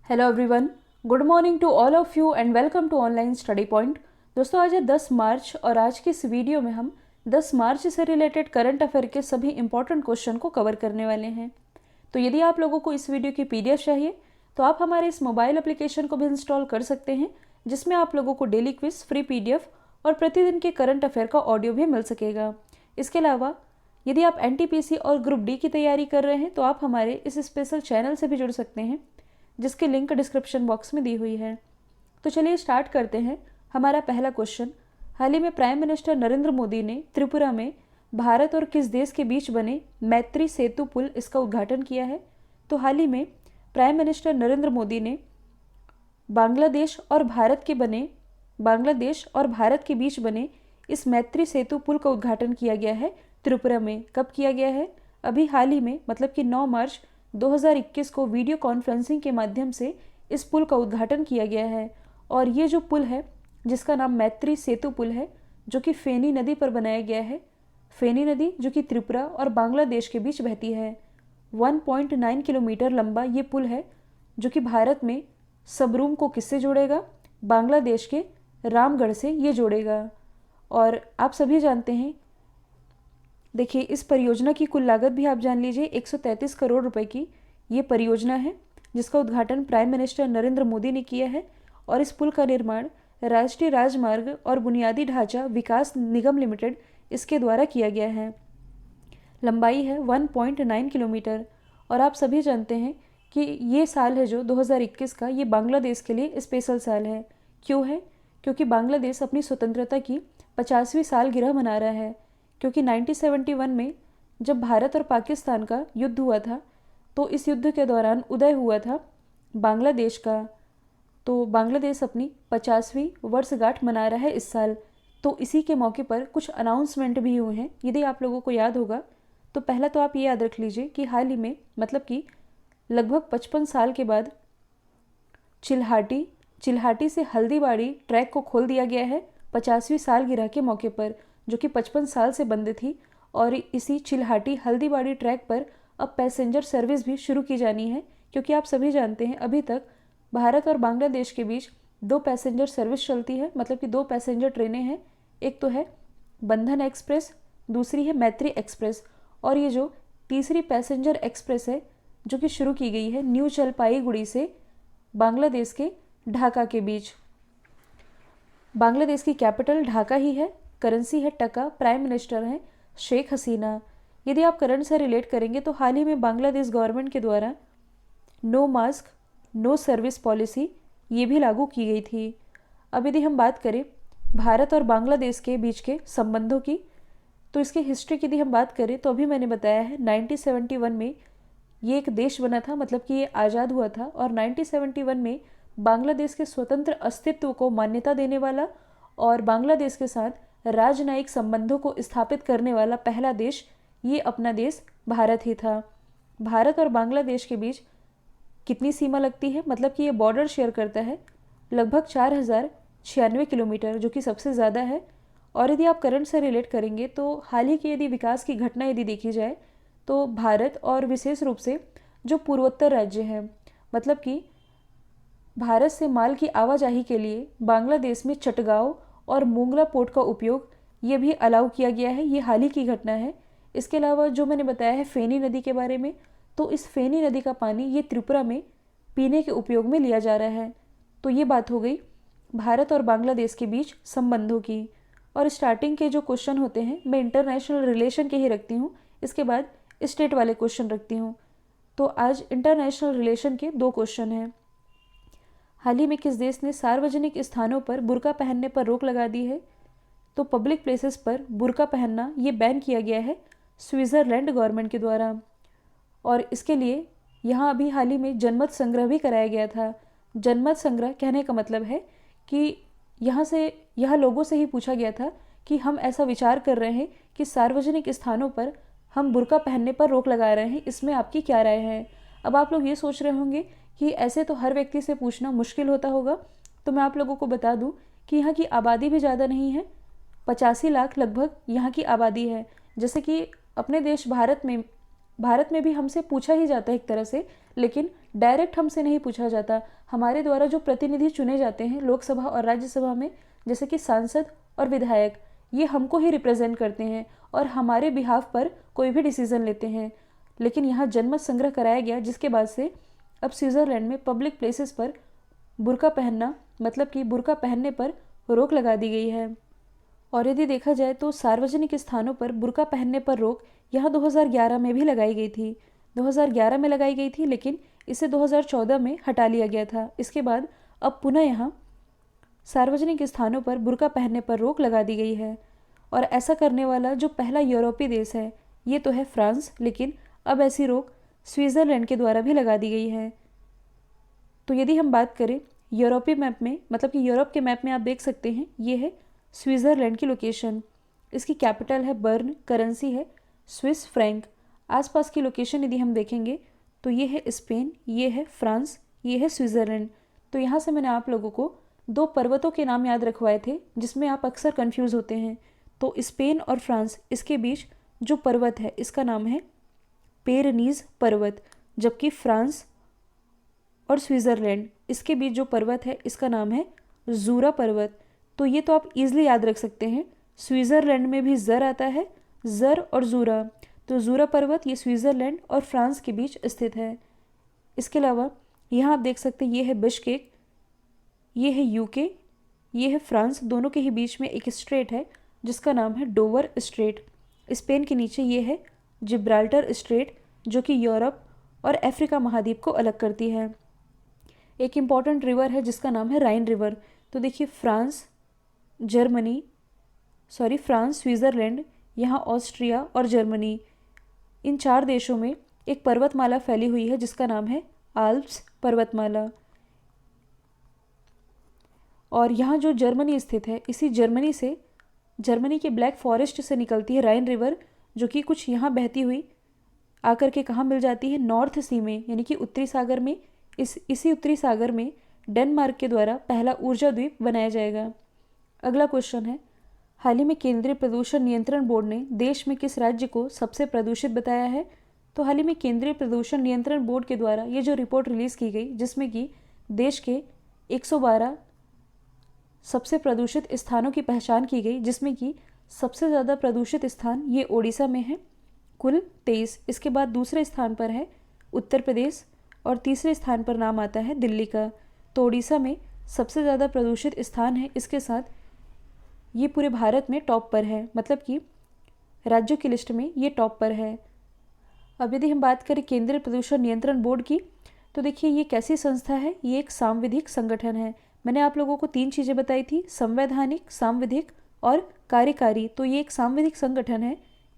Hello everyone, good morning to all of you and welcome to online study point. दोस्तों, आज है 10 मार्च और आज की इस वीडियो में हम 10 मार्च से रिलेटेड करंट अफेयर के सभी इंपॉर्टेंट क्वेश्चन को कवर करने वाले हैं। तो यदि आप लोगों को इस वीडियो की पीडीएफ चाहिए तो आप हमारे इस मोबाइल एप्लीकेशन को भी इंस्टॉल कर सकते हैं, जिसमें आप लोगों को डेली क्विज, फ्री पीडीएफ और प्रतिदिन के करंट अफेयर का ऑडियो भी मिल सकेगा। इसके अलावा यदि आप एनटीपीसी और ग्रुप डी की तैयारी कर रहे हैं तो आप हमारे इस स्पेशल चैनल से भी जुड़ सकते हैं, जिसकी लिंक डिस्क्रिप्शन बॉक्स में दी हुई है। तो चलिए स्टार्ट करते हैं। हमारा पहला क्वेश्चन, हाल ही में प्राइम मिनिस्टर नरेंद्र मोदी ने त्रिपुरा में भारत और किस देश के बीच बने मैत्री सेतु पुल इसका उद्घाटन किया है? तो हाल ही में प्राइम मिनिस्टर नरेंद्र मोदी ने बांग्लादेश और भारत के बीच बने इस मैत्री सेतु पुल का उद्घाटन किया गया है त्रिपुरा में। कब किया गया है? अभी हाल ही में, मतलब कि 9 मार्च 2021 को वीडियो कॉन्फ्रेंसिंग के माध्यम से इस पुल का उद्घाटन किया गया है। और ये जो पुल है, जिसका नाम मैत्री सेतु पुल है, जो कि फेनी नदी पर बनाया गया है। फेनी नदी जो कि त्रिपुरा और बांग्लादेश के बीच बहती है। 1.9 किलोमीटर लंबा ये पुल है, जो कि भारत में सबरूम को किससे जोड़ेगा? बांग्लादेश के रामगढ़ से ये जोड़ेगा। और आप सभी जानते हैं, देखिए इस परियोजना की कुल लागत भी आप जान लीजिए, 133 करोड़ रुपए की ये परियोजना है, जिसका उद्घाटन प्राइम मिनिस्टर नरेंद्र मोदी ने किया है। और इस पुल का निर्माण राष्ट्रीय राजमार्ग और बुनियादी ढांचा विकास निगम लिमिटेड इसके द्वारा किया गया है। लंबाई है 1.9 किलोमीटर। और आप सभी जानते हैं कि ये साल है जो 2021 का, ये बांग्लादेश के लिए स्पेशल साल है। क्यों है? क्योंकि बांग्लादेश अपनी स्वतंत्रता की 50वीं सालगिरह मना रहा है। क्योंकि 1971 में जब भारत और पाकिस्तान का युद्ध हुआ था, तो इस युद्ध के दौरान उदय हुआ था बांग्लादेश का। तो बांग्लादेश अपनी 50वीं वर्षगांठ मना रहा है इस साल। तो इसी के मौके पर कुछ अनाउंसमेंट भी हुए हैं, यदि आप लोगों को याद होगा। तो पहला तो आप ये याद रख लीजिए कि हाल ही में, मतलब कि लगभग 55 साल के बाद चिल्हाटी से हल्दीबाड़ी ट्रैक को खोल दिया गया है 50वीं सालगिरह के मौके पर, जो कि 55 साल से बंद थी। और इसी चिल्हाटी हल्दीबाड़ी ट्रैक पर अब पैसेंजर सर्विस भी शुरू की जानी है। क्योंकि आप सभी जानते हैं, अभी तक भारत और बांग्लादेश के बीच 2 पैसेंजर सर्विस चलती है, मतलब कि 2 पैसेंजर ट्रेनें हैं। एक तो है बंधन एक्सप्रेस, दूसरी है मैत्री एक्सप्रेस। और ये जो तीसरी पैसेंजर एक्सप्रेस है, जो कि शुरू की गई है न्यू जलपाईगुड़ी से बांग्लादेश के ढाका के बीच। बांग्लादेश की कैपिटल ढाका ही है, करेंसी है टका, प्राइम मिनिस्टर हैं शेख हसीना। यदि आप करंट से रिलेट करेंगे तो हाल ही में बांग्लादेश गवर्नमेंट के द्वारा no mask no service policy ये भी लागू की गई थी। अब यदि हम बात करें भारत और बांग्लादेश के बीच के संबंधों की, तो इसकी हिस्ट्री की यदि हम बात करें तो अभी मैंने बताया है 1971 में ये एक देश बना था, मतलब कि ये आज़ाद हुआ था। और 1971 में बांग्लादेश के स्वतंत्र अस्तित्व को मान्यता देने वाला और बांग्लादेश के साथ राजनयिक संबंधों को स्थापित करने वाला पहला देश ये अपना देश भारत ही था। भारत और बांग्लादेश के बीच कितनी सीमा लगती है? मतलब कि ये बॉर्डर शेयर करता है लगभग 4096 किलोमीटर, जो कि सबसे ज़्यादा है। और यदि आप करंट से रिलेट करेंगे तो हाल ही की यदि विकास की घटना यदि देखी जाए तो भारत और विशेष रूप से जो पूर्वोत्तर राज्य हैं, मतलब कि भारत से माल की आवाजाही के लिए बांग्लादेश में चटगांव और मोंगला पोर्ट का उपयोग ये भी अलाउ किया गया है। ये हाल ही की घटना है। इसके अलावा जो मैंने बताया है फेनी नदी के बारे में, तो इस फेनी नदी का पानी ये त्रिपुरा में पीने के उपयोग में लिया जा रहा है। तो ये बात हो गई भारत और बांग्लादेश के बीच संबंधों की। और स्टार्टिंग के जो क्वेश्चन होते हैं मैं इंटरनेशनल रिलेशन के ही रखती हूँ, इसके बाद स्टेट वाले क्वेश्चन रखती हूँ। तो आज इंटरनेशनल रिलेशन के 2 क्वेश्चन हैं। हाल ही में किस देश ने सार्वजनिक स्थानों पर बुर्का पहनने पर रोक लगा दी है? तो पब्लिक प्लेसेस पर बुर्का पहनना ये बैन किया गया है स्विट्ज़रलैंड गवर्नमेंट के द्वारा। और इसके लिए यहाँ अभी हाल ही में जनमत संग्रह भी कराया गया था। जनमत संग्रह कहने का मतलब है कि यहाँ लोगों से ही पूछा गया था कि हम ऐसा विचार कर रहे हैं कि सार्वजनिक स्थानों पर हम बुर्का पहनने पर रोक लगा रहे हैं, इसमें आपकी क्या राय है? अब आप लोग ये सोच रहे होंगे कि ऐसे तो हर व्यक्ति से पूछना मुश्किल होता होगा। तो मैं आप लोगों को बता दूं कि यहाँ की आबादी भी ज़्यादा नहीं है, 85 लाख लगभग यहाँ की आबादी है। जैसे कि अपने देश भारत में भी हमसे पूछा ही जाता है एक तरह से, लेकिन डायरेक्ट हमसे नहीं पूछा जाता। हमारे द्वारा जो प्रतिनिधि चुने जाते हैं लोकसभा और राज्यसभा में, जैसे कि सांसद और विधायक, ये हमको ही रिप्रेजेंट करते हैं और हमारे बिहाफ पर कोई भी डिसीजन लेते हैं। लेकिन यहाँ जनमत संग्रह कराया गया, जिसके बाद से अब स्विट्ज़रलैंड में पब्लिक प्लेसेस पर बुर्का पहनना, मतलब कि बुर्का पहनने पर रोक लगा दी गई है। और यदि देखा जाए तो सार्वजनिक स्थानों पर बुर्का पहनने पर रोक यहाँ 2011 में भी लगाई गई थी। 2011 में लगाई गई थी, लेकिन इसे 2014 में हटा लिया गया था। इसके बाद अब पुनः यहाँ सार्वजनिक स्थानों पर बुर्का पहनने पर रोक लगा दी गई है। और ऐसा करने वाला जो पहला यूरोपीय देश है ये तो है फ्रांस, लेकिन अब ऐसी रोक स्विट्ज़रलैंड के द्वारा भी लगा दी गई है। तो यदि हम बात करें यूरोपीय मैप में, मतलब कि यूरोप के मैप में आप देख सकते हैं ये है स्विट्ज़रलैंड की लोकेशन। इसकी कैपिटल है बर्न, करेंसी है स्विस फ्रैंक। आसपास की लोकेशन यदि हम देखेंगे तो ये है स्पेन, ये है फ्रांस, ये है स्विट्ज़रलैंड। तो यहाँ से मैंने आप लोगों को 2 पर्वतों के नाम याद रखवाए थे जिसमें आप अक्सर कंफ्यूज होते हैं। तो स्पेन और फ्रांस, इसके बीच जो पर्वत है इसका नाम है पेरेनीज पर्वत, जबकि फ्रांस और स्विट्ज़रलैंड इसके बीच जो पर्वत है इसका नाम है जूरा पर्वत। तो ये तो आप इजीली याद रख सकते हैं। स्विट्ज़रलैंड में भी जर आता है, जर और जूरा। तो जूरा पर्वत ये स्विट्ज़रलैंड और फ्रांस के बीच स्थित है। इसके अलावा यहाँ आप देख सकते हैं ये है बिश्केक, ये है यूके, ये है फ्रांस। दोनों के ही बीच में एक स्ट्रेट है जिसका नाम है डोवर स्ट्रेट। स्पेन के नीचे ये है जिब्राल्टर स्ट्रेट, जो कि यूरोप और अफ्रीका महाद्वीप को अलग करती है। एक इम्पॉर्टेंट रिवर है जिसका नाम है राइन रिवर। तो देखिए फ्रांस, स्विट्ज़रलैंड, यहाँ ऑस्ट्रिया और जर्मनी, इन 4 देशों में एक पर्वतमाला फैली हुई है जिसका नाम है आल्प्स पर्वतमाला। और यहाँ जो जर्मनी स्थित है, इसी जर्मनी के ब्लैक फॉरेस्ट से निकलती है राइन रिवर, जो कि कुछ यहाँ बहती हुई आकर के कहाँ मिल जाती है, नॉर्थ सी में, यानी कि उत्तरी सागर में। इसी उत्तरी सागर में डेनमार्क के द्वारा पहला ऊर्जा द्वीप बनाया जाएगा। अगला क्वेश्चन है, हाल ही में केंद्रीय प्रदूषण नियंत्रण बोर्ड ने देश में किस राज्य को सबसे प्रदूषित बताया है? तो हाल ही में केंद्रीय प्रदूषण नियंत्रण बोर्ड के द्वारा ये जो रिपोर्ट रिलीज़ की गई, जिसमें कि देश के 112 सबसे प्रदूषित स्थानों की पहचान की गई, जिसमें कि सबसे ज़्यादा प्रदूषित स्थान ये ओडिशा में है, कुल 23। इसके बाद दूसरे स्थान पर है उत्तर प्रदेश और तीसरे स्थान पर नाम आता है दिल्ली का। तो ओडिशा में सबसे ज़्यादा प्रदूषित स्थान है, इसके साथ ये पूरे भारत में टॉप पर है, मतलब कि राज्यों की लिस्ट में ये टॉप पर है। अब यदि हम बात करें केंद्रीय प्रदूषण नियंत्रण बोर्ड की, तो देखिए ये कैसी संस्था है, ये एक सांविधिक संगठन है। मैंने आप लोगों को 3 चीज़ें बताई थी, संवैधानिक, सांविधिक और कार्यकारी। तो ये एक सांविधिक संगठन है,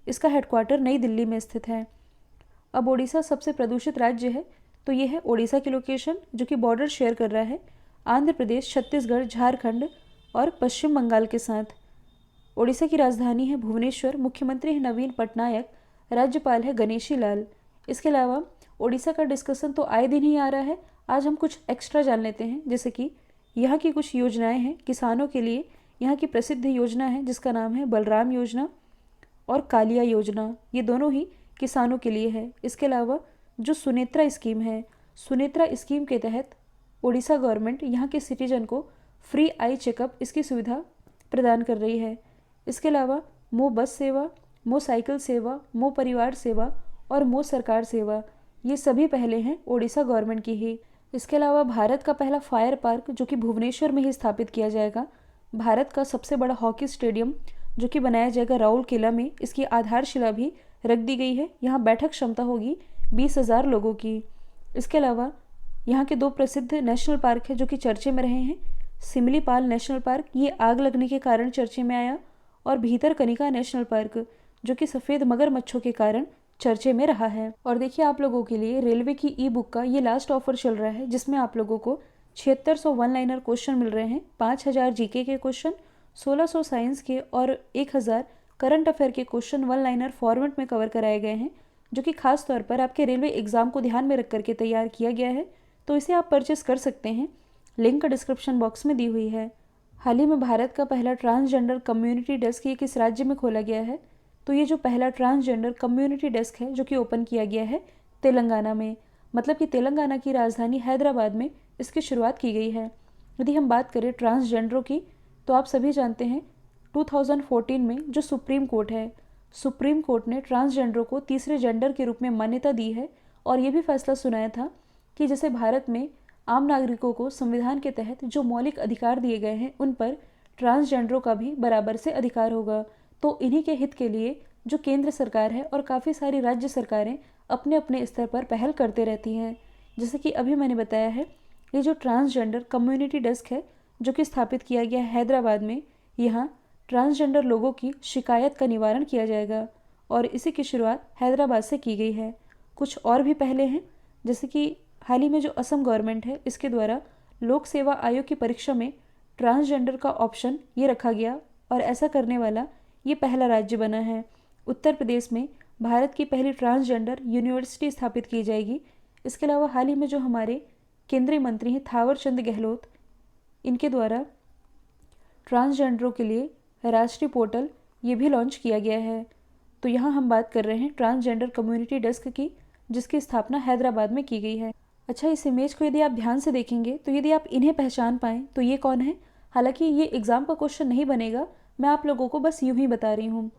इसका हेडक्वार्टर नई दिल्ली में स्थित है। अब ओडिशा सबसे प्रदूषित राज्य है, तो ये है ओडिशा की लोकेशन, जो कि बॉर्डर शेयर कर रहा है आंध्र प्रदेश, छत्तीसगढ़, झारखंड और पश्चिम बंगाल के साथ। ओडिशा की राजधानी है भुवनेश्वर, मुख्यमंत्री है नवीन पटनायक, राज्यपाल है गणेशी लाल। इसके अलावा ओडिशा का डिस्कशन तो आए दिन ही आ रहा है, आज हम कुछ एक्स्ट्रा जान लेते हैं। जैसे कि यहाँ की कुछ योजनाएं हैं किसानों के लिए। यहाँ की प्रसिद्ध योजना है जिसका नाम है बलराम योजना और कालिया योजना, ये दोनों ही किसानों के लिए है। इसके अलावा जो सुनेत्रा स्कीम है, सुनेत्रा स्कीम के तहत ओडिशा गवर्नमेंट यहाँ के सिटीजन को फ्री आई चेकअप इसकी सुविधा प्रदान कर रही है। इसके अलावा मो बस सेवा, मो साइकिल सेवा, मो परिवार सेवा और मो सरकार सेवा, ये सभी पहले हैं ओडिशा गवर्नमेंट की ही। इसके अलावा भारत का पहला फायर पार्क जो कि भुवनेश्वर में ही स्थापित किया जाएगा। भारत का सबसे बड़ा हॉकी स्टेडियम जो कि बनाया जाएगा राउल किला में, इसकी आधारशिला भी रख दी गई है। यहाँ बैठक क्षमता होगी 20,000 लोगों की। इसके अलावा यहाँ के 2 प्रसिद्ध नेशनल पार्क है जो कि चर्चे में रहे हैं। सिमलीपाल नेशनल पार्क, ये आग लगने के कारण चर्चे में आया, और भीतरकनिका नेशनल पार्क जो कि सफ़ेद मगरमच्छों के कारण चर्चे में रहा है। और देखिए आप लोगों के लिए रेलवे की ई बुक का ये लास्ट ऑफर चल रहा है, जिसमें आप लोगों को 7600 वन लाइनर क्वेश्चन मिल रहे हैं, 5000 जीके के क्वेश्चन, 1600 साइंस के और 1000 करंट अफेयर के क्वेश्चन वन लाइनर फॉर्मेट में कवर कराए गए हैं, जो कि खास तौर पर आपके रेलवे एग्जाम को ध्यान में रख करके तैयार किया गया है। तो इसे आप परचेस कर सकते हैं, लिंक डिस्क्रिप्शन बॉक्स में दी हुई है। हाल ही में भारत का पहला ट्रांसजेंडर कम्युनिटी डेस्क ये किस राज्य में खोला गया है? तो ये जो पहला ट्रांसजेंडर कम्युनिटी डेस्क है जो कि ओपन किया गया है तेलंगाना में। मतलब कि तेलंगाना की राजधानी हैदराबाद में इसकी शुरुआत की गई है। यदि हम बात करें ट्रांसजेंडरों की, तो आप सभी जानते हैं 2014 में जो सुप्रीम कोर्ट है, सुप्रीम कोर्ट ने ट्रांसजेंडरों को तीसरे जेंडर के रूप में मान्यता दी है और ये भी फैसला सुनाया था कि जैसे भारत में आम नागरिकों को संविधान के तहत जो मौलिक अधिकार दिए गए हैं, उन पर ट्रांसजेंडरों का भी बराबर से अधिकार होगा। तो इन्हीं के हित के लिए जो केंद्र सरकार है और काफ़ी सारी राज्य सरकारें अपने अपने स्तर पर पहल करते रहती हैं। जैसे कि अभी मैंने बताया है, ये जो ट्रांसजेंडर कम्युनिटी डेस्क है जो कि स्थापित किया गया है हैदराबाद में, यहाँ ट्रांसजेंडर लोगों की शिकायत का निवारण किया जाएगा और इसी की शुरुआत हैदराबाद से की गई है। कुछ और भी पहले हैं, जैसे कि हाल ही में जो असम गवर्नमेंट है, इसके द्वारा लोक सेवा आयोग की परीक्षा में ट्रांसजेंडर का ऑप्शन ये रखा गया और ऐसा करने वाला ये पहला राज्य बना है। उत्तर प्रदेश में भारत की पहली ट्रांसजेंडर यूनिवर्सिटी स्थापित की जाएगी। इसके अलावा हाल ही में जो हमारे केंद्रीय मंत्री हैं थावर चंद गहलोत, इनके द्वारा ट्रांसजेंडरों के लिए राष्ट्रीय पोर्टल ये भी लॉन्च किया गया है। तो यहाँ हम बात कर रहे हैं ट्रांसजेंडर कम्युनिटी डेस्क की, जिसकी स्थापना हैदराबाद में की गई है। अच्छा, इस इमेज को यदि आप ध्यान से देखेंगे तो यदि आप इन्हें पहचान पाएँ तो ये कौन है। हालांकि ये एग्ज़ाम का क्वेश्चन नहीं बनेगा, मैं आप लोगों को बस यूं ही बता रही हूँ।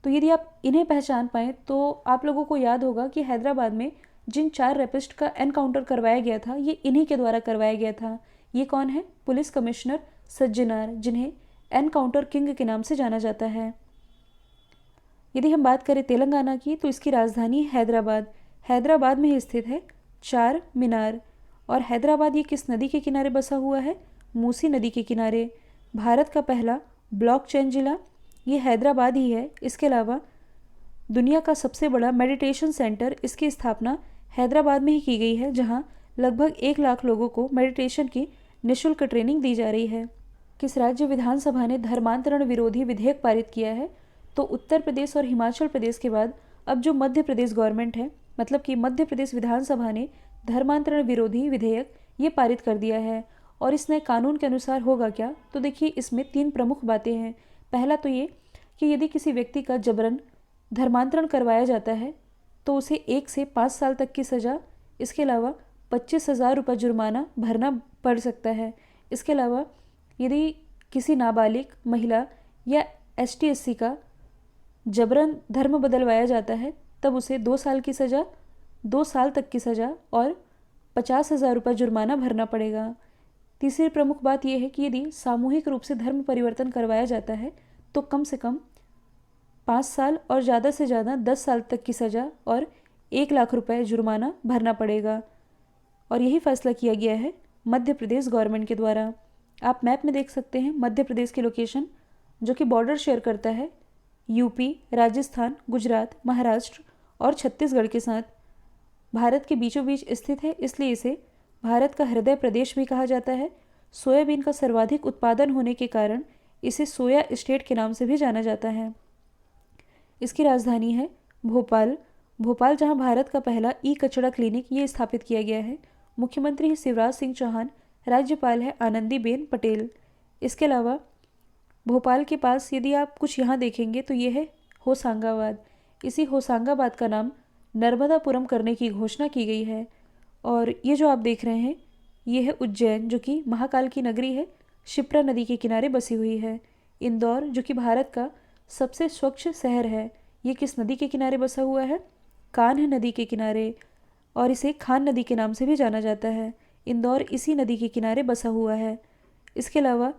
तो यदि आप इन्हें पहचान पाएँ तो आप लोगों को याद होगा कि हैदराबाद में जिन 4 रेपिस्ट का एनकाउंटर करवाया गया था, ये इन्हीं के द्वारा करवाया गया था। ये कौन है? पुलिस कमिश्नर सज्जनार, जिन्हें एनकाउंटर किंग के नाम से जाना जाता है। यदि हम बात करें तेलंगाना की, तो इसकी राजधानी हैदराबाद, हैदराबाद में ही स्थित है चार मीनार। और हैदराबाद ये किस नदी के किनारे बसा हुआ है? मूसी नदी के किनारे। भारत का पहला ब्लॉकचेन जिला ये हैदराबाद ही है। इसके अलावा दुनिया का सबसे बड़ा मेडिटेशन सेंटर, इसकी स्थापना हैदराबाद में ही की गई है, जहां लगभग 1 लाख लोगों को मेडिटेशन की निःशुल्क ट्रेनिंग दी जा रही है। किस राज्य विधानसभा ने धर्मांतरण विरोधी विधेयक पारित किया है? तो उत्तर प्रदेश और हिमाचल प्रदेश के बाद अब जो मध्य प्रदेश गवर्नमेंट है, मतलब कि मध्य प्रदेश विधानसभा ने धर्मांतरण विरोधी विधेयक ये पारित कर दिया है। और इस नए कानून के अनुसार होगा क्या? तो देखिए, इसमें 3 प्रमुख बातें हैं। पहला तो ये कि यदि किसी व्यक्ति का जबरन धर्मांतरण करवाया जाता है तो उसे 1 से 5 साल तक की सज़ा, इसके अलावा 25,000 रुपये जुर्माना भरना पड़ सकता है। इसके अलावा यदि किसी नाबालिग महिला या ST/SC का जबरन धर्म बदलवाया जाता है तब उसे 2 साल की सज़ा, 2 साल तक की सज़ा और 50,000 रुपये जुर्माना भरना पड़ेगा। तीसरी प्रमुख बात यह है कि यदि सामूहिक रूप से धर्म परिवर्तन करवाया जाता है तो कम से कम 5 साल और ज़्यादा से ज़्यादा 10 साल तक की सज़ा और 1 लाख रुपए जुर्माना भरना पड़ेगा। और यही फैसला किया गया है मध्य प्रदेश गवर्नमेंट के द्वारा। आप मैप में देख सकते हैं मध्य प्रदेश की लोकेशन, जो कि बॉर्डर शेयर करता है यूपी, राजस्थान, गुजरात, महाराष्ट्र और छत्तीसगढ़ के साथ। भारत के बीचों बीच स्थित है, इसलिए इसे भारत का हृदय प्रदेश भी कहा जाता है। सोयाबीन का सर्वाधिक उत्पादन होने के कारण इसे सोया स्टेट के नाम से भी जाना जाता है। इसकी राजधानी है भोपाल। भोपाल जहां भारत का पहला कचड़ा क्लिनिक ये स्थापित किया गया है। मुख्यमंत्री है शिवराज सिंह चौहान, राज्यपाल है आनंदीबेन पटेल। इसके अलावा भोपाल के पास यदि आप कुछ यहाँ देखेंगे तो ये है होशंगाबाद। इसी होशंगाबाद का नाम नर्मदापुरम करने की घोषणा की गई है। और ये जो आप देख रहे हैं ये है उज्जैन, जो कि महाकाल की नगरी है, शिप्रा नदी के किनारे बसी हुई है। इंदौर, जो कि भारत का सबसे स्वच्छ शहर है, ये किस नदी के किनारे बसा हुआ है? कान्ह नदी के किनारे, और इसे खान नदी के नाम से भी जाना जाता है। इंदौर इसी नदी के किनारे बसा हुआ है। इसके अलावा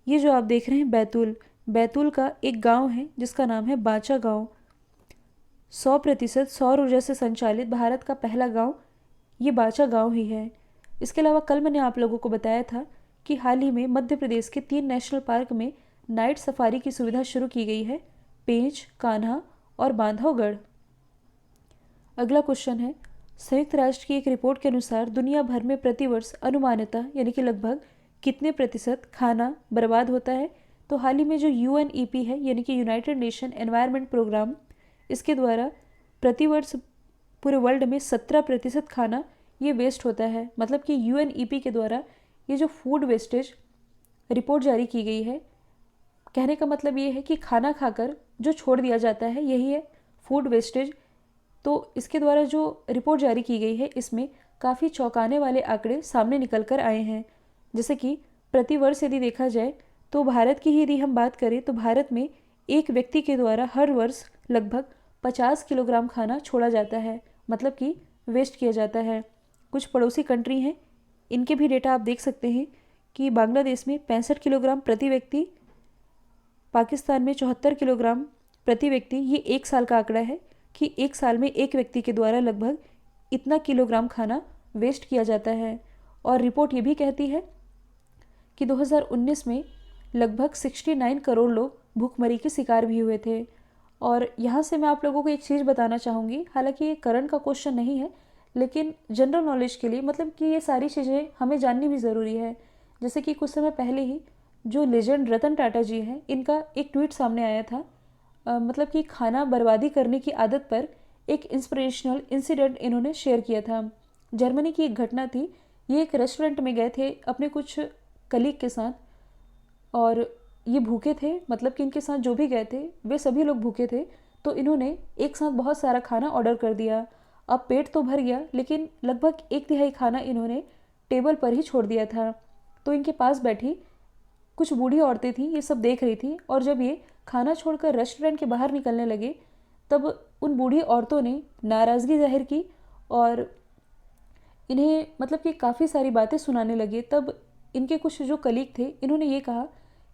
ये जो आप देख रहे हैं बैतूल, बैतूल का एक गांव है जिसका नाम है बांचा गांव। 100% सौर ऊर्जा से संचालित भारत का पहला गांव ये बांचा गांव ही है। इसके अलावा कल मैंने आप लोगों को बताया था कि हाल ही में मध्य प्रदेश के 3 नेशनल पार्क में नाइट सफारी की सुविधा शुरू की गई है, पेंच, कान्हा और बांधवगढ़। अगला क्वेश्चन है, संयुक्त राष्ट्र की एक रिपोर्ट के अनुसार दुनिया भर में प्रतिवर्ष अनुमानतः यानी कि लगभग कितने प्रतिशत खाना बर्बाद होता है? तो हाल ही में जो UNEP है यानी कि यूनाइटेड नेशन एनवायरनमेंट प्रोग्राम, इसके द्वारा प्रतिवर्ष पूरे वर्ल्ड में 17% खाना ये वेस्ट होता है। मतलब कि UNEP के द्वारा ये जो फूड वेस्टेज रिपोर्ट जारी की गई है, कहने का मतलब ये है कि खाना खाकर जो छोड़ दिया जाता है यही है फूड वेस्टेज। तो इसके द्वारा जो रिपोर्ट जारी की गई है इसमें काफ़ी चौंकाने वाले आंकड़े सामने निकल कर आए हैं। जैसे कि प्रतिवर्ष यदि देखा जाए तो भारत की ही यदि हम बात करें तो भारत में एक व्यक्ति के द्वारा हर वर्ष लगभग 50 किलोग्राम खाना छोड़ा जाता है, मतलब कि वेस्ट किया जाता है। कुछ पड़ोसी कंट्री हैं, इनके भी डेटा आप देख सकते हैं कि बांग्लादेश में 65 किलोग्राम प्रति व्यक्ति, पाकिस्तान में 74 किलोग्राम प्रति व्यक्ति। ये एक साल का आंकड़ा है कि एक साल में एक व्यक्ति के द्वारा लगभग इतना किलोग्राम खाना वेस्ट किया जाता है। और रिपोर्ट ये भी कहती है कि 2019 में लगभग 69 करोड़ लोग भूखमरी के शिकार भी हुए थे। और यहाँ से मैं आप लोगों को एक चीज़ बताना चाहूँगी, हालांकि ये करंट का क्वेश्चन नहीं है, लेकिन जनरल नॉलेज के लिए, मतलब कि ये सारी चीज़ें हमें जाननी भी ज़रूरी है। जैसे कि कुछ समय पहले ही जो लेजेंड रतन टाटा जी हैं, इनका एक ट्वीट सामने आया था, मतलब कि खाना बर्बादी करने की आदत पर एक इंस्पिरेशनल इंसिडेंट इन्होंने शेयर किया था। जर्मनी की एक घटना थी। ये एक रेस्टोरेंट में गए थे अपने कुछ कलीग के साथ, और ये भूखे थे, मतलब कि इनके साथ जो भी गए थे वे सभी लोग भूखे थे। तो इन्होंने एक साथ बहुत सारा खाना ऑर्डर कर दिया। अब पेट तो भर गया, लेकिन लगभग 1/3 खाना इन्होंने टेबल पर ही छोड़ दिया था। तो इनके पास बैठी कुछ बूढ़ी औरतें थीं, ये सब देख रही थी, और जब ये खाना छोड़कर रेस्टोरेंट के बाहर निकलने लगे तब उन बूढ़ी औरतों ने नाराज़गी जाहिर की और इन्हें मतलब कि काफ़ी सारी बातें सुनाने लगे। तब इनके कुछ जो कलीग थे, इन्होंने ये कहा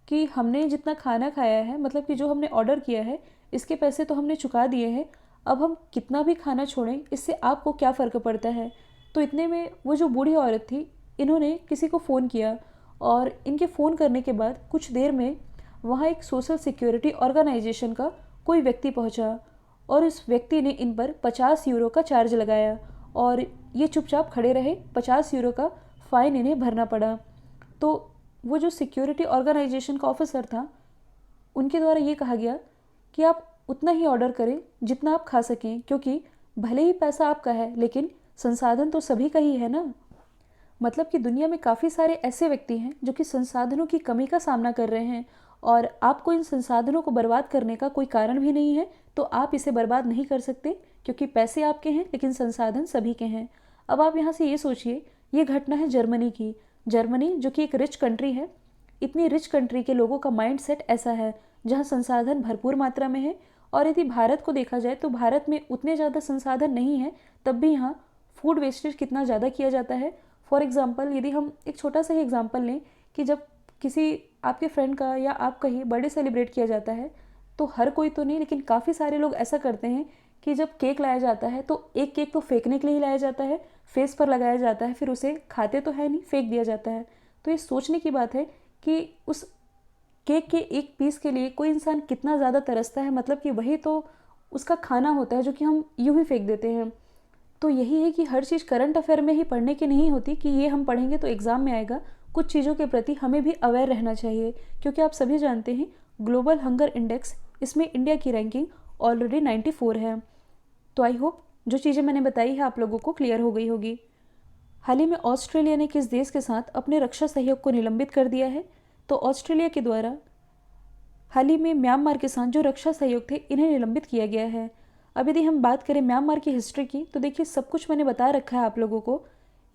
कि हमने जितना खाना खाया है, मतलब कि जो हमने ऑर्डर किया है, इसके पैसे तो हमने चुका दिए हैं, अब हम कितना भी खाना छोड़ें इससे आपको क्या फ़र्क पड़ता है। तो इतने में वो जो बूढ़ी औरत थी, इन्होंने किसी को फ़ोन किया, और इनके फ़ोन करने के बाद कुछ देर में वहाँ एक सोशल सिक्योरिटी ऑर्गेनाइजेशन का कोई व्यक्ति पहुँचा, और उस व्यक्ति ने इन पर 50 यूरो का चार्ज लगाया, और ये चुपचाप खड़े रहे। 50 यूरो का फ़ाइन इन्हें भरना पड़ा। तो वो जो सिक्योरिटी ऑर्गेनाइजेशन का ऑफिसर था, उनके द्वारा ये कहा गया कि आप उतना ही ऑर्डर करें जितना आप खा सकें, क्योंकि भले ही पैसा आपका है लेकिन संसाधन तो सभी का ही है ना। मतलब कि दुनिया में काफ़ी सारे ऐसे व्यक्ति हैं जो कि संसाधनों की कमी का सामना कर रहे हैं, और आपको इन संसाधनों को बर्बाद करने का कोई कारण भी नहीं है, तो आप इसे बर्बाद नहीं कर सकते, क्योंकि पैसे आपके हैं लेकिन संसाधन सभी के हैं। अब आप यहाँ से ये सोचिए, ये घटना है जर्मनी की। जर्मनी जो कि एक रिच कंट्री है, इतनी रिच कंट्री के लोगों का माइंड सेट ऐसा है, जहाँ संसाधन भरपूर मात्रा में है। और यदि भारत को देखा जाए तो भारत में उतने ज़्यादा संसाधन नहीं है, तब भी यहाँ फूड वेस्टेज कितना ज़्यादा किया जाता है। फॉर एग्ज़ाम्पल, यदि हम एक छोटा सा ही एग्जाम्पल लें कि जब किसी आपके फ्रेंड का या आपका ही बर्थडे सेलिब्रेट किया जाता है, तो हर कोई तो नहीं लेकिन काफ़ी सारे लोग ऐसा करते हैं कि जब केक लाया जाता है तो एक केक तो फेंकने के लिए ही लाया जाता है, फेस पर लगाया जाता है, फिर उसे खाते तो है नहीं, फेंक दिया जाता है। तो ये सोचने की बात है कि उस केक के एक पीस के लिए कोई इंसान कितना ज़्यादा तरसता है, मतलब कि वही तो उसका खाना होता है जो कि हम यूं ही फेंक देते हैं। तो यही है कि हर चीज़ करंट अफेयर में ही पढ़ने की नहीं होती कि ये हम पढ़ेंगे तो एग्ज़ाम में आएगा। कुछ चीज़ों के प्रति हमें भी अवेयर रहना चाहिए, क्योंकि आप सभी जानते हैं ग्लोबल हंगर इंडेक्स, इसमें इंडिया की रैंकिंग ऑलरेडी 94 है। तो आई होप जो चीज़ें मैंने बताई है आप लोगों को क्लियर हो गई होगी। हाल ही में ऑस्ट्रेलिया ने किस देश के साथ अपने रक्षा सहयोग को निलंबित कर दिया है? तो ऑस्ट्रेलिया के द्वारा हाल ही में म्यांमार के साथ जो रक्षा सहयोग थे, इन्हें निलंबित किया गया है। अब यदि हम बात करें म्यांमार की हिस्ट्री की, तो देखिए सब कुछ मैंने बता रखा है आप लोगों को।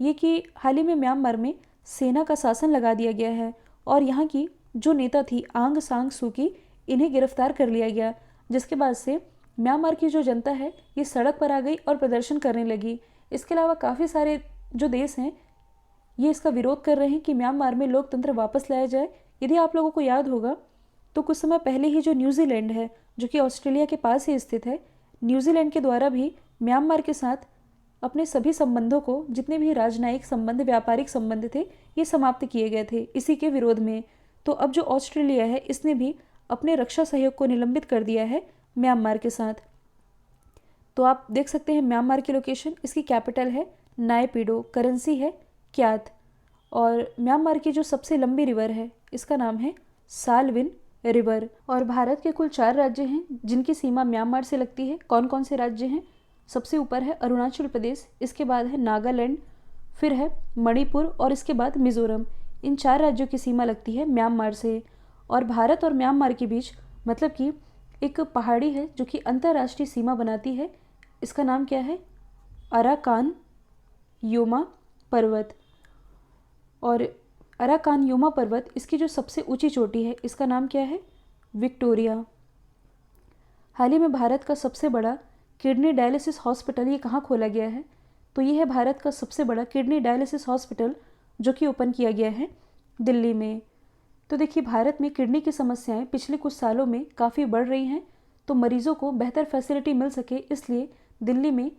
ये कि हाल ही में म्यांमार में सेना का शासन लगा दिया गया है, और यहाँ की जो नेता थी आंग सांग सूकी, इन्हें गिरफ्तार कर लिया गया, जिसके बाद से म्यांमार की जो जनता है ये सड़क पर आ गई और प्रदर्शन करने लगी। इसके अलावा काफ़ी सारे जो देश हैं ये इसका विरोध कर रहे हैं कि म्यांमार में लोकतंत्र वापस लाया जाए। यदि आप लोगों को याद होगा तो कुछ समय पहले ही जो न्यूजीलैंड है, जो कि ऑस्ट्रेलिया के पास ही स्थित है, न्यूजीलैंड के द्वारा भी म्यांमार के साथ अपने सभी संबंधों को, जितने भी राजनयिक संबंध, व्यापारिक संबंध थे, ये समाप्त किए गए थे इसी के विरोध में। तो अब जो ऑस्ट्रेलिया है, इसने भी अपने रक्षा सहयोग को निलंबित कर दिया है म्यांमार के साथ। तो आप देख सकते हैं म्यांमार की लोकेशन, इसकी कैपिटल है नायपीडो, करेंसी है क्यात, और म्यांमार की जो सबसे लंबी रिवर है इसका नाम है सालविन रिवर। और भारत के कुल 4 राज्य हैं जिनकी सीमा म्यांमार से लगती है। कौन कौन से राज्य हैं? सबसे ऊपर है अरुणाचल प्रदेश, इसके बाद है नागालैंड, फिर है मणिपुर, और इसके बाद मिजोरम। इन 4 राज्यों की सीमा लगती है म्यांमार से। और भारत और म्यांमार के बीच मतलब कि एक पहाड़ी है जो कि अंतर्राष्ट्रीय सीमा बनाती है। इसका नाम क्या है? अराकान योमा पर्वत। और अराकान योमा पर्वत, इसकी जो सबसे ऊंची चोटी है इसका नाम क्या है? विक्टोरिया। हाल ही में भारत का सबसे बड़ा किडनी डायलिसिस हॉस्पिटल ये कहाँ खोला गया है? तो ये है भारत का सबसे बड़ा किडनी डायलिसिस हॉस्पिटल जो कि ओपन किया गया है दिल्ली में। तो देखिए, भारत में किडनी की समस्याएं पिछले कुछ सालों में काफ़ी बढ़ रही हैं, तो मरीजों को बेहतर फैसिलिटी मिल सके इसलिए दिल्ली में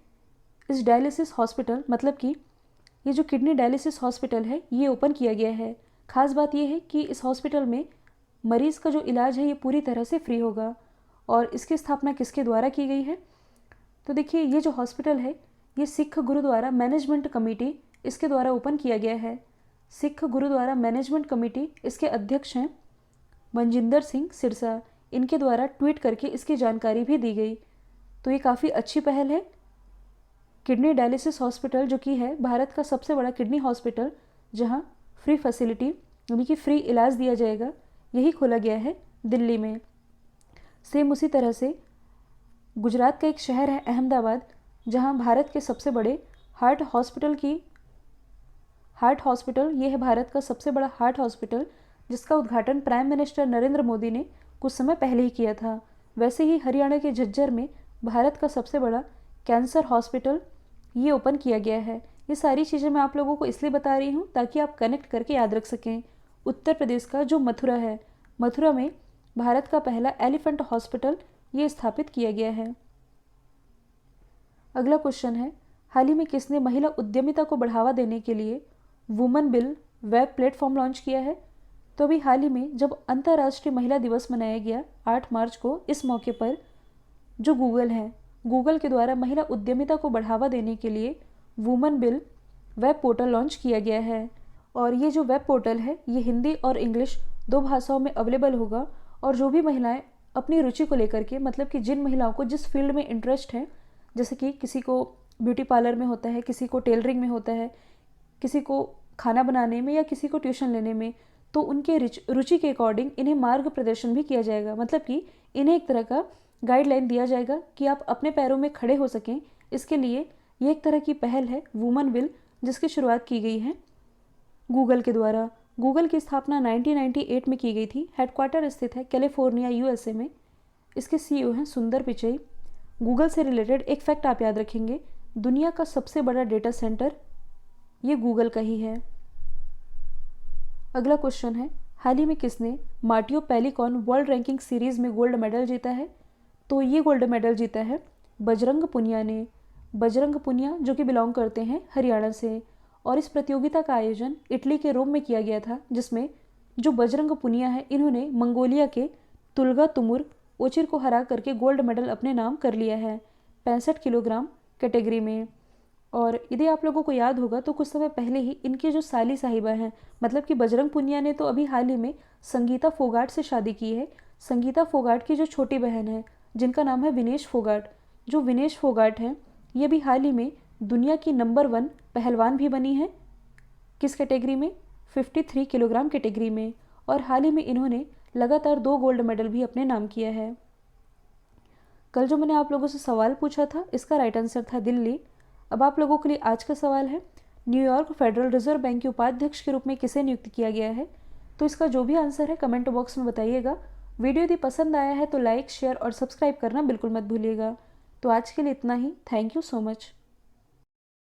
इस डायलिसिस हॉस्पिटल, मतलब कि ये जो किडनी डायलिसिस हॉस्पिटल है ये ओपन किया गया है। खास बात यह है कि इस हॉस्पिटल में मरीज़ का जो इलाज है ये पूरी तरह से फ्री होगा। और इसकी स्थापना किसके द्वारा की गई है? तो देखिए, ये जो हॉस्पिटल है ये सिख गुरुद्वारा मैनेजमेंट कमेटी इसके द्वारा ओपन किया गया है। सिख गुरुद्वारा मैनेजमेंट कमेटी, इसके अध्यक्ष हैं मनजिंदर सिंह सिरसा। इनके द्वारा ट्वीट करके इसकी जानकारी भी दी गई। तो ये काफ़ी अच्छी पहल है। किडनी डायलिसिस हॉस्पिटल जो कि है भारत का सबसे बड़ा किडनी हॉस्पिटल, जहां फ्री फैसिलिटी यानी कि फ्री इलाज दिया जाएगा, यही खोला गया है दिल्ली में। सेम उसी तरह से गुजरात का एक शहर है अहमदाबाद, जहां भारत के सबसे बड़े हार्ट हॉस्पिटल ये है भारत का सबसे बड़ा हार्ट हॉस्पिटल, जिसका उद्घाटन प्राइम मिनिस्टर नरेंद्र मोदी ने कुछ समय पहले ही किया था। वैसे ही हरियाणा के झज्जर में भारत का सबसे बड़ा कैंसर हॉस्पिटल ये ओपन किया गया है। ये सारी चीज़ें मैं आप लोगों को इसलिए बता रही हूँ ताकि आप कनेक्ट करके याद रख सकें। उत्तर प्रदेश का जो मथुरा है, मथुरा में भारत का पहला एलिफेंट हॉस्पिटल ये स्थापित किया गया है। अगला क्वेश्चन है, हाल ही में किसने महिला उद्यमिता को बढ़ावा देने के लिए woman bill web platform launch किया है? तो अभी हाल ही में जब अंतर्राष्ट्रीय महिला दिवस मनाया गया 8 मार्च को, इस मौके पर जो गूगल है, गूगल के द्वारा महिला उद्यमिता को बढ़ावा देने के लिए woman bill web portal launch किया गया है। और ये जो वेब पोर्टल है ये हिंदी और इंग्लिश 2 भाषाओं में अवेलेबल होगा। और जो भी महिलाएं अपनी रुचि को लेकर के, मतलब कि जिन महिलाओं को जिस फील्ड में इंटरेस्ट है, जैसे कि किसी को ब्यूटी पार्लर में होता है, किसी को टेलरिंग में होता है, किसी को खाना बनाने में, या किसी को ट्यूशन लेने में, तो उनके रुचि के अकॉर्डिंग इन्हें मार्ग प्रदर्शन भी किया जाएगा। मतलब कि इन्हें एक तरह का गाइडलाइन दिया जाएगा कि आप अपने पैरों में खड़े हो सकें। इसके लिए ये एक तरह की पहल है वुमन बिल, जिसकी शुरुआत की गई है गूगल के द्वारा। गूगल की स्थापना 1998 में की गई थी। हेडक्वार्टर स्थित है कैलिफोर्निया यूएसए में। इसके सीईओ हैं सुंदर पिचई। गूगल से रिलेटेड एक फैक्ट आप याद रखेंगे, दुनिया का सबसे बड़ा डेटा सेंटर ये गूगल का ही है। अगला क्वेश्चन है, हाल ही में किसने मार्टियो पेलिकॉन वर्ल्ड रैंकिंग सीरीज में गोल्ड मेडल जीता है? तो ये गोल्ड मेडल जीता है बजरंग पुनिया ने। बजरंग पुनिया जो कि बिलोंग करते हैं हरियाणा से। और इस प्रतियोगिता का आयोजन इटली के रोम में किया गया था, जिसमें जो बजरंग पुनिया है इन्होंने मंगोलिया के तुल्गा तुमुर ओचिर को हरा करके गोल्ड मेडल अपने नाम कर लिया है 65 किलोग्राम कैटेगरी में। और यदि आप लोगों को याद होगा तो कुछ समय पहले ही इनकी जो साली साहिबा हैं, मतलब कि बजरंग पुनिया ने तो अभी हाल ही में संगीता फोगाट से शादी की है। संगीता फोगाट की जो छोटी बहन है जिनका नाम है विनेश फोगाट, जो विनेश फोगाट है ये भी हाल ही में दुनिया की नंबर 1 पहलवान भी बनी है। किस कैटेगरी में? 53 किलोग्राम कैटेगरी में। और हाल ही में इन्होंने लगातार 2 गोल्ड मेडल भी अपने नाम किया है। कल जो मैंने आप लोगों से सवाल पूछा था इसका राइट आंसर था दिल्ली। अब आप लोगों के लिए आज का सवाल है, न्यूयॉर्क फेडरल रिजर्व बैंक के उपाध्यक्ष के रूप में किसे नियुक्त किया गया है? तो इसका जो भी आंसर है कमेंट बॉक्स में बताइएगा। वीडियो यदि पसंद आया है तो लाइक, शेयर और सब्सक्राइब करना बिल्कुल मत भूलिएगा। तो आज के लिए इतना ही। Thank you so much.